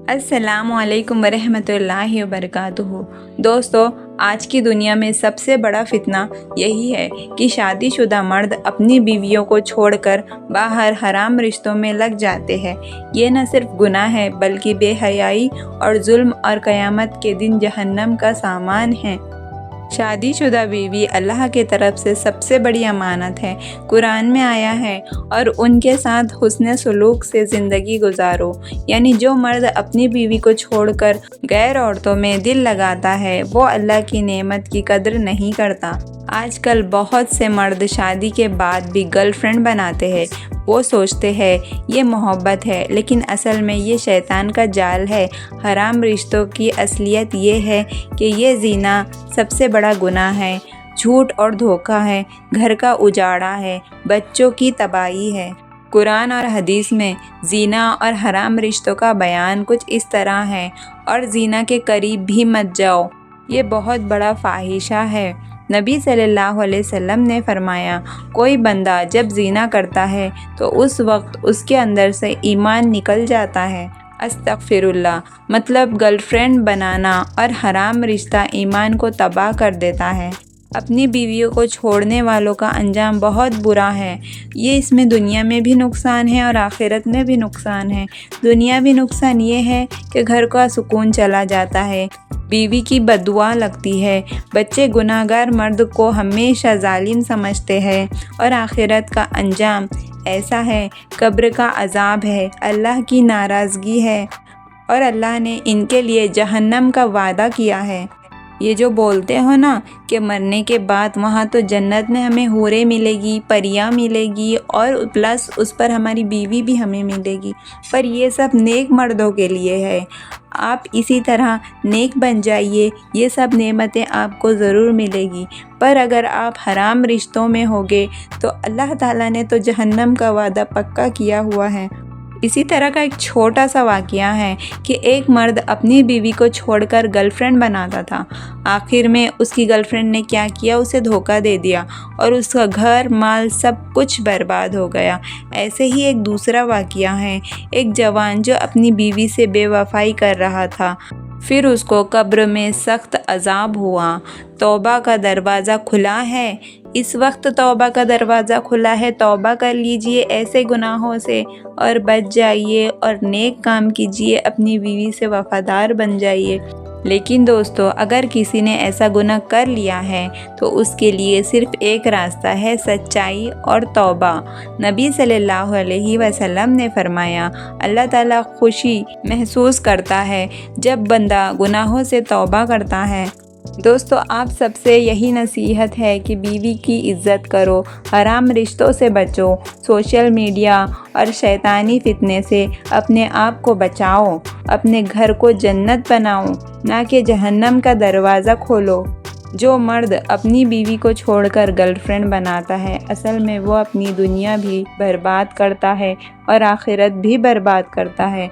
अस्सलाम वालेकुम वरहमतुल्लाहि वबरकातुहू। दोस्तों, आज की दुनिया में सबसे बड़ा फितना यही है कि शादीशुदा मर्द अपनी बीवियों को छोड़कर बाहर हराम रिश्तों में लग जाते हैं। ये न सिर्फ गुनाह है बल्कि बेहयाई और जुल्म और क़यामत के दिन जहन्नम का सामान है। शादीशुदा बीवी अल्लाह के तरफ से सबसे बड़ी अमानत है। कुरान में आया है, और उनके साथ हुस्न सलूक से ज़िंदगी गुजारो। यानी जो मर्द अपनी बीवी को छोड़कर गैर औरतों में दिल लगाता है वो अल्लाह की नेमत की कद्र नहीं करता। आजकल बहुत से मर्द शादी के बाद भी गर्लफ्रेंड बनाते हैं। वो सोचते हैं ये मोहब्बत है, लेकिन असल में ये शैतान का जाल है। हराम रिश्तों की असलियत ये है कि ये ज़िना सबसे बड़ा गुनाह है, झूठ और धोखा है, घर का उजाड़ा है, बच्चों की तबाही है। कुरान और हदीस में ज़िना और हराम रिश्तों का बयान कुछ इस तरह है, और ज़िना के करीब भी मत जाओ, ये बहुत बड़ा फाहिशा है। नबी सल्लल्लाहु अलैहि वसल्लम ने फरमाया, कोई बंदा जब ज़िना करता है तो उस वक्त उसके अंदर से ईमान निकल जाता है। अस्तगफिरुल्लाह, मतलब गर्लफ्रेंड बनाना और हराम रिश्ता ईमान को तबाह कर देता है। अपनी बीवियों को छोड़ने वालों का अंजाम बहुत बुरा है। ये इसमें दुनिया में भी नुकसान है और आखिरत में भी नुकसान है। दुनिया भी नुकसान ये है कि घर का सुकून चला जाता है, बीवी की बददुआ लगती है, बच्चे गुनाहगार मर्द को हमेशा जालिम समझते हैं, और आखिरत का अंजाम ऐसा है, कब्र का अजाब है, अल्लाह की नाराज़गी है, और अल्लाह ने इनके लिए जहन्नम का वादा किया है। ये जो बोलते हो ना कि मरने के बाद वहाँ तो जन्नत में हमें हूरें मिलेगी, परियां मिलेगी, और प्लस उस पर हमारी बीवी भी हमें मिलेगी, पर ये सब नेक मर्दों के लिए है। आप इसी तरह नेक बन जाइए, ये सब नेमतें आपको ज़रूर मिलेगी। पर अगर आप हराम रिश्तों में होगे तो अल्लाह ताला ने तो जहन्नम का वादा पक्का किया हुआ है। इसी तरह का एक छोटा सा वाक़या है कि एक मर्द अपनी बीवी को छोड़कर गर्लफ्रेंड बनाता था। आखिर में उसकी गर्लफ्रेंड ने क्या किया, उसे धोखा दे दिया और उसका घर माल सब कुछ बर्बाद हो गया। ऐसे ही एक दूसरा वाक़या है, एक जवान जो अपनी बीवी से बेवफाई कर रहा था, फिर उसको कब्र में सख्त अजाब हुआ। तौबा का दरवाज़ा खुला है, इस वक्त तौबा का दरवाज़ा खुला है। तौबा कर लीजिए ऐसे गुनाहों से और बच जाइए, और नेक काम कीजिए, अपनी बीवी से वफ़ादार बन जाइए। लेकिन दोस्तों, अगर किसी ने ऐसा गुनाह कर लिया है तो उसके लिए सिर्फ़ एक रास्ता है, सच्चाई और तौबा। नबी सल्लल्लाहु अलैहि वसल्लम ने फरमाया, अल्लाह ताला खुशी महसूस करता है जब बंदा गुनाहों से तौबा करता है। दोस्तों, आप सबसे यही नसीहत है कि बीवी की इज़्ज़त करो, हराम रिश्तों से बचो, सोशल मीडिया और शैतानी फितने से अपने आप को बचाओ, अपने घर को जन्नत बनाओ, ना कि जहन्नम का दरवाज़ा खोलो। जो मर्द अपनी बीवी को छोड़कर गर्लफ्रेंड बनाता है, असल में वो अपनी दुनिया भी बर्बाद करता है और आखिरत भी बर्बाद करता है।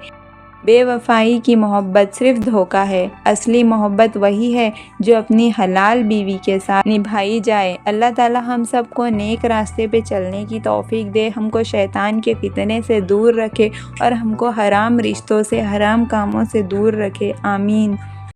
बेवफाई की मोहब्बत सिर्फ धोखा है। असली मोहब्बत वही है जो अपनी हलाल बीवी के साथ निभाई जाए। अल्लाह ताला हम सबको नेक रास्ते पे चलने की तौफीक दे, हमको शैतान के फितने से दूर रखे और हमको हराम रिश्तों से, हराम कामों से दूर रखे। आमीन।